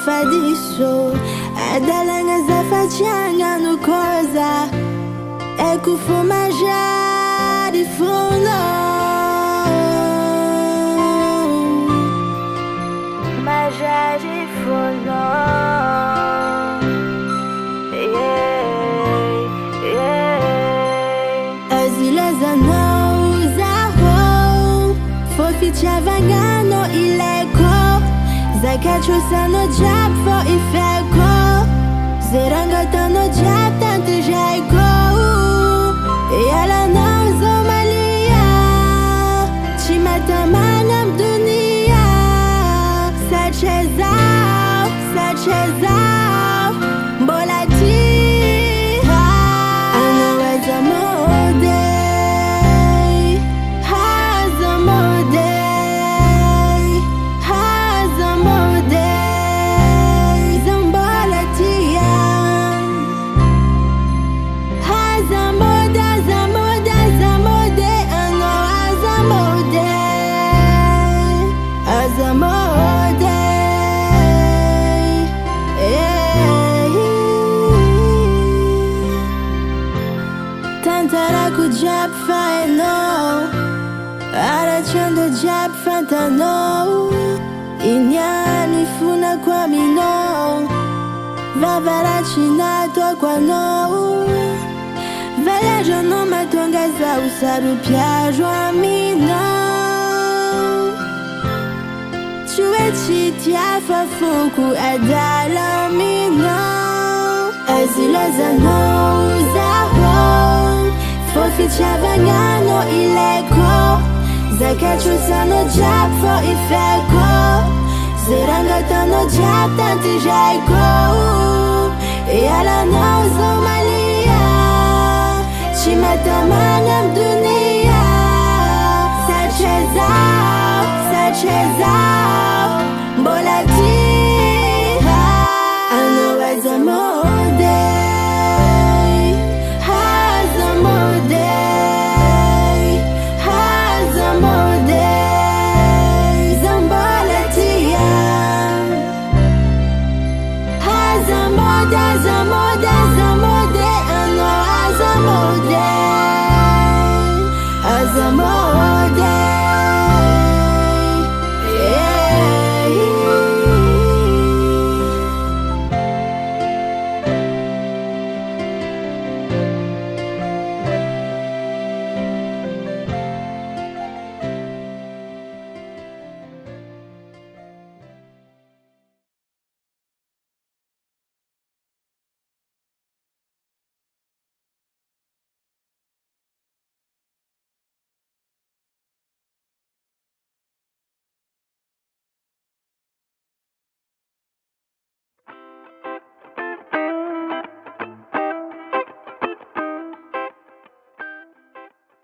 fadiso adalanga zafachanga nukoza ekufuma di fundo magia di fundo Chavangano ileko Zakachosa no jab for ifeko Zerangata no jab tante jaiko Yala no zomalia Chimata manam dunia Sachezao, sachezao Bolati Ano wazamode Jab final Arachando jab fantano Inyani funa kwa mino Vavarachina to kwa no Valejo no matongaza usaru piajo amino Chue chitia fafuku adala mino Azilaza no zaho Fofi chavangano ileko Zakachosa no jab for ifeko Zerangata no jab tante jaiko Yala no zomalia Chimata manam dunia Sachezao, sachezao Bolati Ano wazamode Zamode